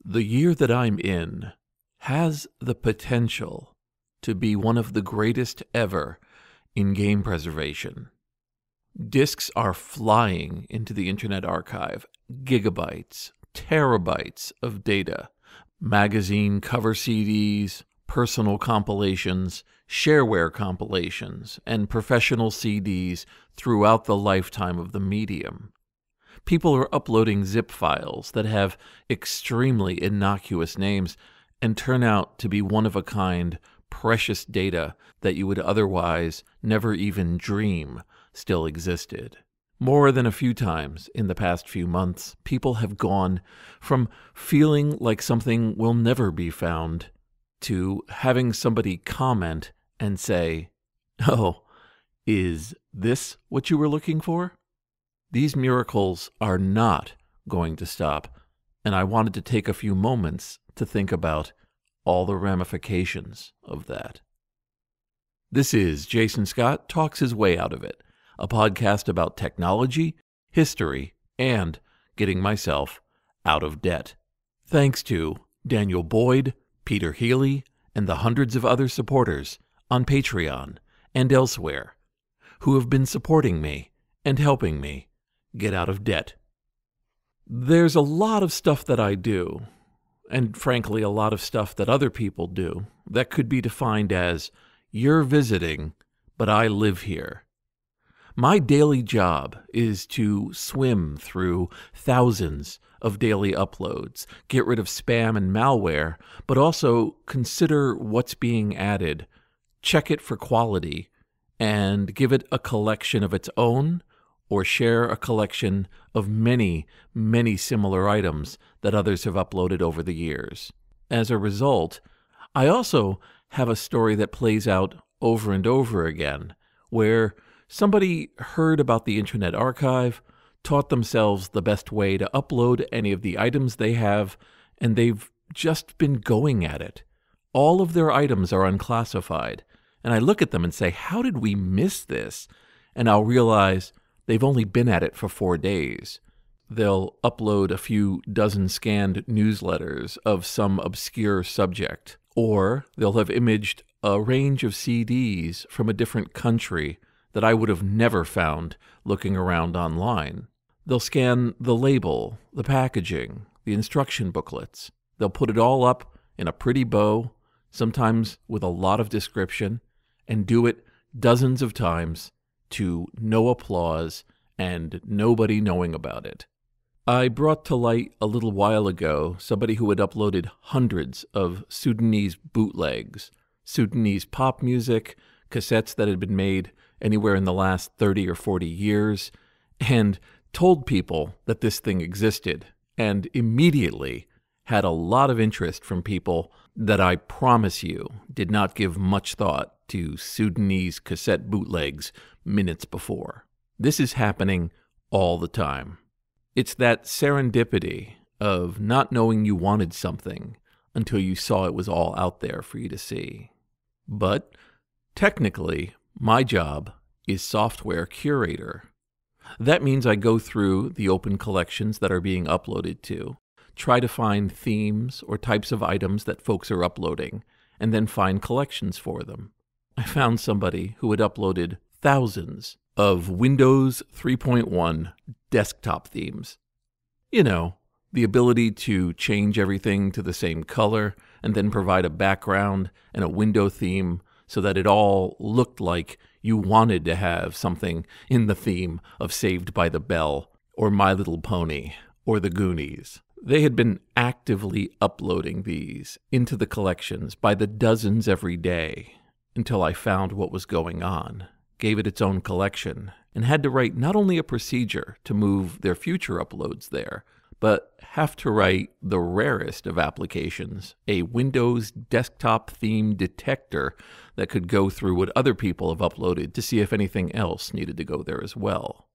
The year that I'm in has the potential to be one of the greatest ever in game preservation. Disks are flying into the Internet Archive, gigabytes, terabytes of data, magazine cover CDs, personal compilations, shareware compilations, and professional CDs throughout the lifetime of the medium. People are uploading zip files that have extremely innocuous names and turn out to be one-of-a-kind, precious data that you would otherwise never even dream still existed. More than a few times in the past few months, people have gone from feeling like something will never be found to having somebody comment and say, "Oh, is this what you were looking for?" These miracles are not going to stop, and I wanted to take a few moments to think about all the ramifications of that. This is Jason Scott Talks His Way Out of It, a podcast about technology, history, and getting myself out of debt. Thanks to Daniel Boyd, Peter Healy, and the hundreds of other supporters on Patreon and elsewhere who have been supporting me and helping me get out of debt. There's a lot of stuff that I do, and frankly a lot of stuff that other people do, that could be defined as, you're visiting, but I live here. My daily job is to swim through thousands of daily uploads, get rid of spam and malware, but also consider what's being added, check it for quality, and give it a collection of its own, or share a collection of many, many similar items that others have uploaded over the years. As a result, I also have a story that plays out over and over again, where somebody heard about the Internet Archive, taught themselves the best way to upload any of the items they have, and they've just been going at it. All of their items are unclassified, and I look at them and say, how did we miss this? And I'll realize they've only been at it for 4 days. They'll upload a few dozen scanned newsletters of some obscure subject, or they'll have imaged a range of CDs from a different country that I would have never found looking around online. They'll scan the label, the packaging, the instruction booklets. They'll put it all up in a pretty bow, sometimes with a lot of description, and do it dozens of times to no applause and nobody knowing about it. I brought to light a little while ago somebody who had uploaded hundreds of Sudanese bootlegs, Sudanese pop music, cassettes that had been made anywhere in the last 30 or 40 years, and told people that this thing existed, and immediately had a lot of interest from people that I promise you did not give much thought to Sudanese cassette bootlegs minutes before. This is happening all the time. It's that serendipity of not knowing you wanted something until you saw it was all out there for you to see. But technically, my job is software curator. That means I go through the open collections that are being uploaded to, try to find themes or types of items that folks are uploading, and then find collections for them. I found somebody who had uploaded thousands of Windows 3.1 desktop themes. You know, the ability to change everything to the same color and then provide a background and a window theme so that it all looked like you wanted to have something in the theme of Saved by the Bell or My Little Pony or The Goonies. They had been actively uploading these into the collections by the dozens every day until I found what was going on, gave it its own collection, and had to write not only a procedure to move their future uploads there, but have to write the rarest of applications, a Windows desktop theme detector that could go through what other people have uploaded to see if anything else needed to go there as well.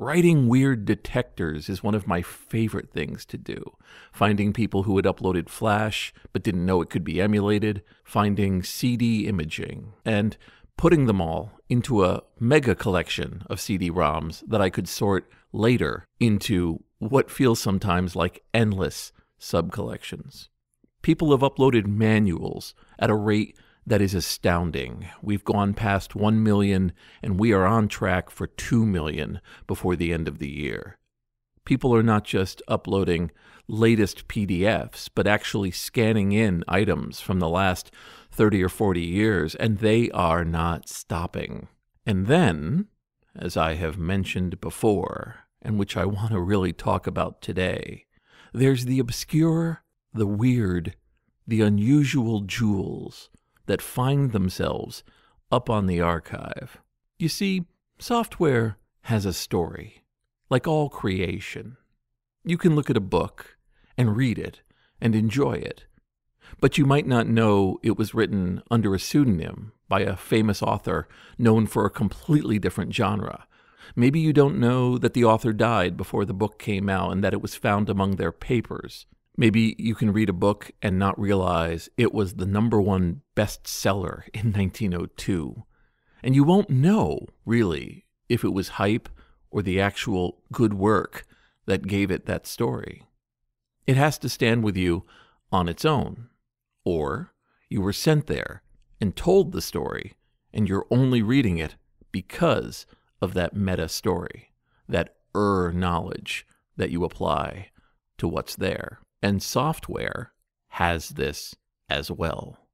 Writing weird detectors is one of my favorite things to do. Finding people who had uploaded Flash but didn't know it could be emulated, finding CD imaging, and putting them all into a mega collection of CD-ROMs that I could sort later into what feels sometimes like endless sub-collections. People have uploaded manuals at a rate that is astounding. We've gone past 1 million, and we are on track for 2 million before the end of the year. People are not just uploading latest PDFs, but actually scanning in items from the last 30 or 40 years, and they are not stopping. And then, as I have mentioned before, and which I want to really talk about today, there's the obscure, the weird, the unusual jewels that find themselves up on the archive. You see, software has a story, like all creation. You can look at a book and read it and enjoy it, but you might not know it was written under a pseudonym by a famous author known for a completely different genre. Maybe you don't know that the author died before the book came out and that it was found among their papers. Maybe you can read a book and not realize it was the #1 bestseller in 1902. And you won't know, really, if it was hype or the actual good work that gave it that story. It has to stand with you on its own. Or you were sent there and told the story, and you're only reading it because of that meta story, that knowledge that you apply to what's there. And software has this as well.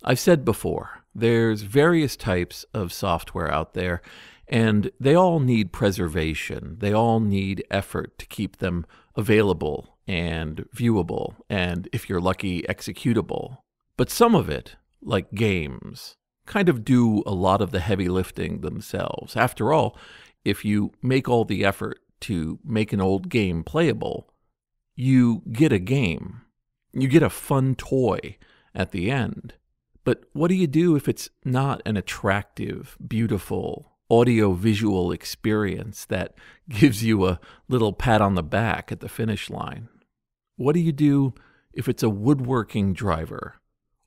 I've said before, there's various types of software out there, and they all need preservation. They all need effort to keep them available and viewable, and if you're lucky, executable. But some of it, like games, kind of do a lot of the heavy lifting themselves. After all, if you make all the effort to make an old game playable, you get a game. You get a fun toy at the end. But what do you do if it's not an attractive, beautiful, audio-visual experience that gives you a little pat on the back at the finish line? What do you do if it's a woodworking driver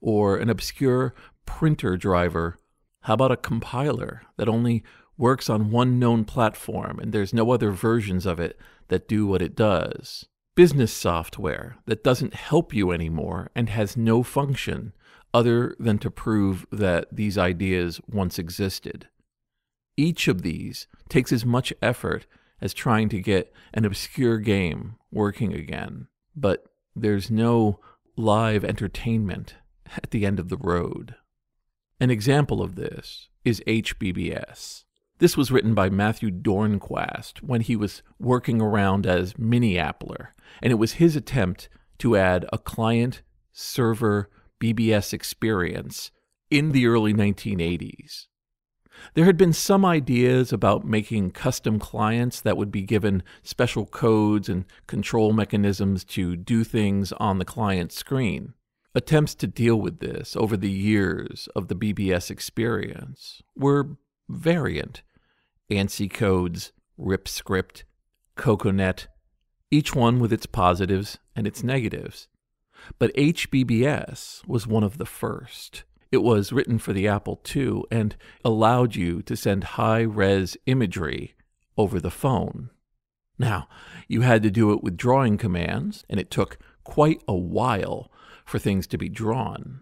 or an obscure printer driver? How about a compiler that only works on one known platform and there's no other versions of it that do what it does? Business software that doesn't help you anymore and has no function other than to prove that these ideas once existed. Each of these takes as much effort as trying to get an obscure game working again, but there's no live entertainment at the end of the road. An example of this is HBBS. This was written by Matthew Dornquast when he was working around as Miniappler, and it was his attempt to add a client-server BBS experience in the early 1980s. There had been some ideas about making custom clients that would be given special codes and control mechanisms to do things on the client screen. Attempts to deal with this over the years of the BBS experience were variant. ANSI codes, RipScript, CocoaNet, each one with its positives and its negatives. But HBBS was one of the first. It was written for the Apple II and allowed you to send high-res imagery over the phone. Now, you had to do it with drawing commands, and it took quite a while for things to be drawn.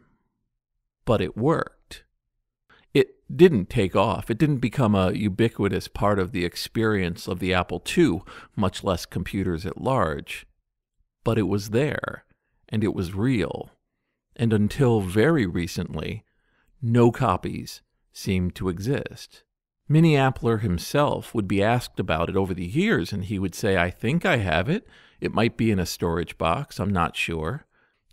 But it worked. It didn't take off. It didn't become a ubiquitous part of the experience of the Apple II, much less computers at large. But it was there, and it was real. And until very recently, no copies seemed to exist. Miniappler himself would be asked about it over the years, and he would say, "I think I have it. It might be in a storage box. I'm not sure.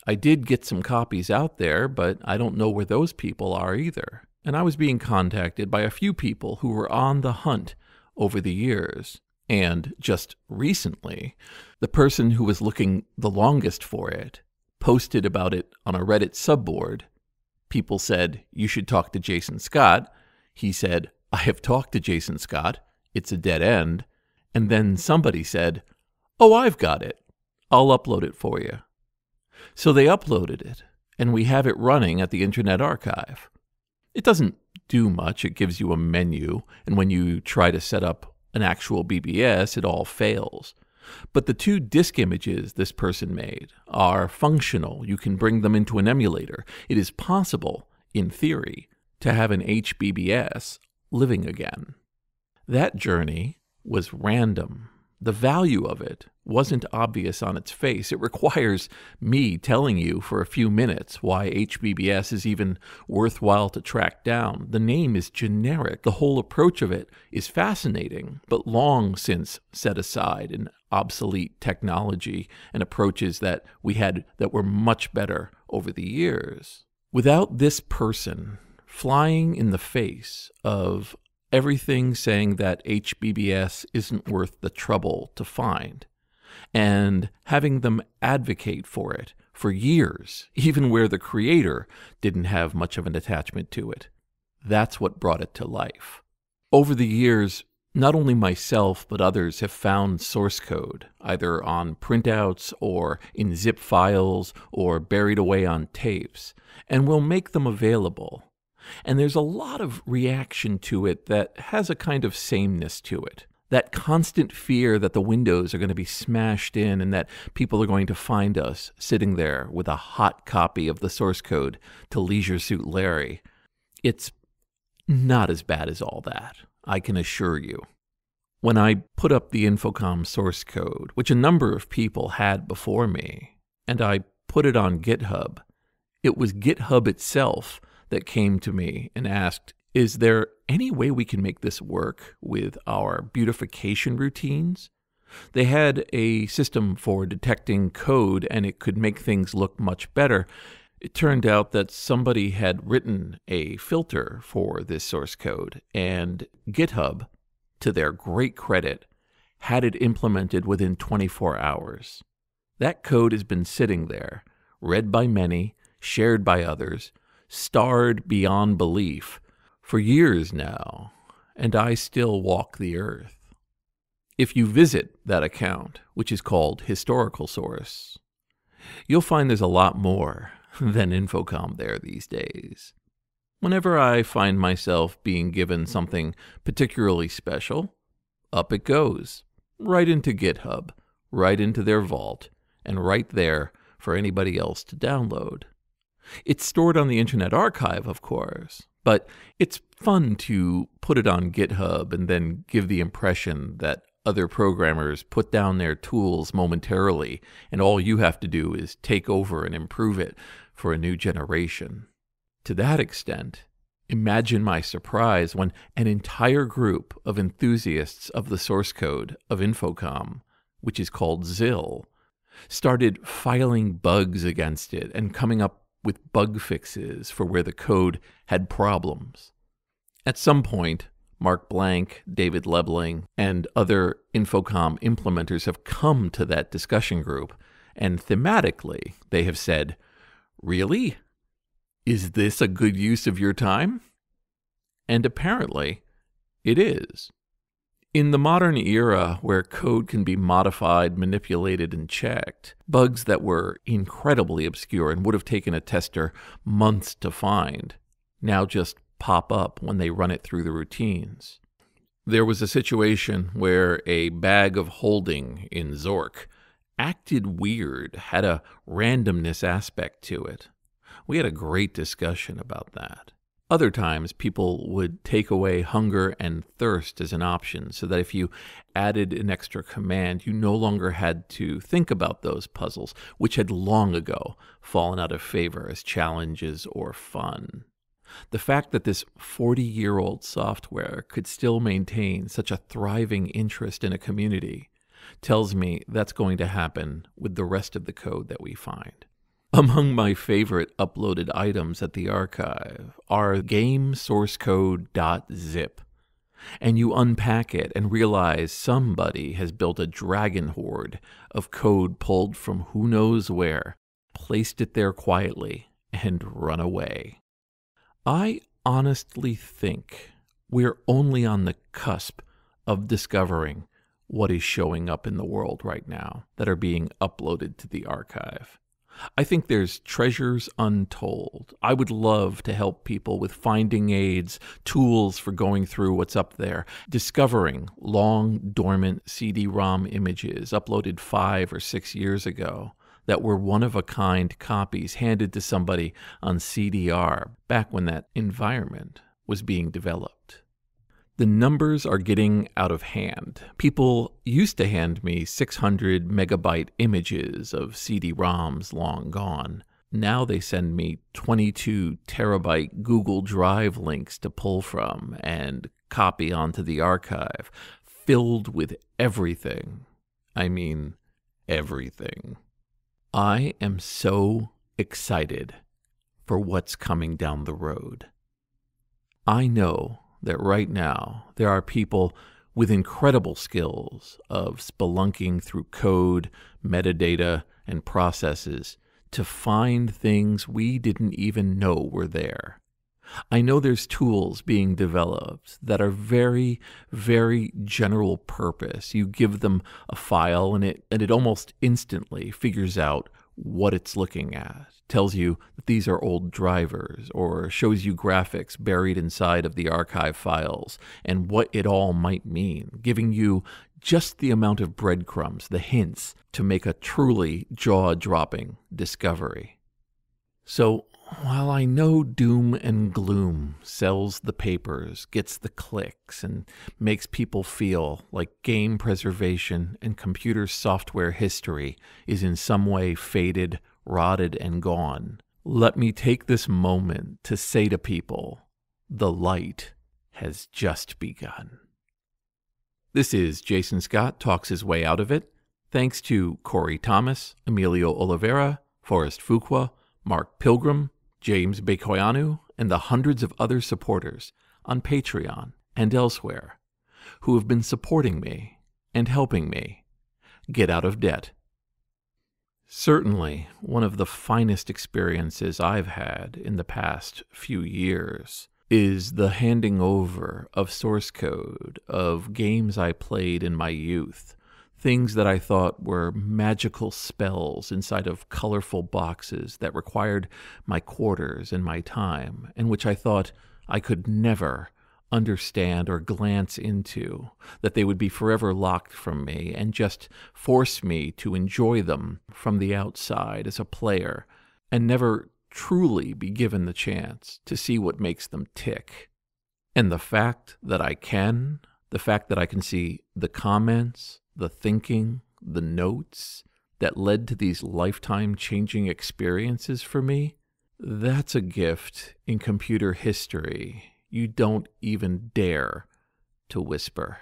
I did get some copies out there, but I don't know where those people are either." And I was being contacted by a few people who were on the hunt over the years. And just recently, the person who was looking the longest for it posted about it on a Reddit subboard. People said, "You should talk to Jason Scott." He said, "I have talked to Jason Scott. It's a dead end." And then somebody said, "Oh, I've got it. I'll upload it for you." So they uploaded it, and we have it running at the Internet Archive. It doesn't do much. It gives you a menu, and when you try to set up an actual BBS, it all fails. But the 2 disk images this person made are functional. You can bring them into an emulator. It is possible, in theory, to have an HBBS living again. That journey was random. The value of it wasn't obvious on its face. It requires me telling you for a few minutes why HBBS is even worthwhile to track down. The name is generic. The whole approach of it is fascinating, but long since set aside in obsolete technology and approaches that we had that were much better over the years. Without this person flying in the face of everything saying that HBBS isn't worth the trouble to find, and having them advocate for it for years, even where the creator didn't have much of an attachment to it. That's what brought it to life. Over the years, not only myself, but others have found source code, either on printouts or in zip files or buried away on tapes, and will make them available. And there's a lot of reaction to it that has a kind of sameness to it. That constant fear that the windows are going to be smashed in and that people are going to find us sitting there with a hot copy of the source code to Leisure Suit Larry. It's not as bad as all that, I can assure you. When I put up the Infocom source code, which a number of people had before me, and I put it on GitHub, it was GitHub itself that came to me and asked, is there any way we can make this work with our beautification routines? They had a system for detecting code and it could make things look much better. It turned out that somebody had written a filter for this source code, and GitHub, to their great credit, had it implemented within 24 hours. That code has been sitting there, read by many, shared by others, starred beyond belief for years now, and I still walk the earth. If you visit that account, which is called Historical Source, you'll find there's a lot more than Infocom there these days. Whenever I find myself being given something particularly special, up it goes, right into GitHub, right into their vault, and right there for anybody else to download. It's stored on the Internet Archive, of course, but it's fun to put it on GitHub and then give the impression that other programmers put down their tools momentarily, and all you have to do is take over and improve it for a new generation. To that extent, imagine my surprise when an entire group of enthusiasts of the source code of Infocom, which is called ZIL, started filing bugs against it and coming up with bug fixes for where the code had problems. At some point, Mark Blank, David Lebling, and other Infocom implementers have come to that discussion group, and thematically, they have said, "Really? Is this a good use of your time?" And apparently, it is. In the modern era where code can be modified, manipulated, and checked, bugs that were incredibly obscure and would have taken a tester months to find now just pop up when they run it through the routines. There was a situation where a bag of holding in Zork acted weird, had a randomness aspect to it. We had a great discussion about that. Other times, people would take away hunger and thirst as an option, so that if you added an extra command, you no longer had to think about those puzzles, which had long ago fallen out of favor as challenges or fun. The fact that this 40-year-old software could still maintain such a thriving interest in a community tells me that's going to happen with the rest of the code that we find. Among my favorite uploaded items at the archive are gamesourcecode.zip, and you unpack it and realize somebody has built a dragon horde of code pulled from who knows where, placed it there quietly, and run away. I honestly think we're only on the cusp of discovering what is showing up in the world right now that are being uploaded to the archive. I think there's treasures untold. I would love to help people with finding aids, tools for going through what's up there, discovering long dormant CD-ROM images uploaded 5 or 6 years ago that were one-of-a-kind copies handed to somebody on CDR back when that environment was being developed. The numbers are getting out of hand. People used to hand me 600 megabyte images of CD-ROMs long gone. Now they send me 22 terabyte Google Drive links to pull from and copy onto the archive, filled with everything. I mean, everything. I am so excited for what's coming down the road. I know that right now there are people with incredible skills of spelunking through code, metadata, and processes to find things we didn't even know were there. I know there's tools being developed that are very, very general purpose. You give them a file and it almost instantly figures out what it's looking at, tells you that these are old drivers, or shows you graphics buried inside of the archive files and what it all might mean, giving you just the amount of breadcrumbs, the hints, to make a truly jaw-dropping discovery. So, while I know doom and gloom sells the papers, gets the clicks, and makes people feel like game preservation and computer software history is in some way faded, rotted, and gone, let me take this moment to say to people, the light has just begun. This is Jason Scott Talks His Way Out of It. Thanks to Corey Thomas, Emilio Oliveira, Forrest Fuqua, Mark Pilgrim, James Bekoyanu, and the hundreds of other supporters on Patreon and elsewhere who have been supporting me and helping me get out of debt. Certainly, one of the finest experiences I've had in the past few years is the handing over of source code of games I played in my youth, things that I thought were magical spells inside of colorful boxes that required my quarters and my time, and which I thought I could never understand or glance into, that they would be forever locked from me and just force me to enjoy them from the outside as a player and never truly be given the chance to see what makes them tick. And the fact that I can see the comments, the thinking, the notes that led to these lifetime-changing experiences for me, that's a gift in computer history you don't even dare to whisper.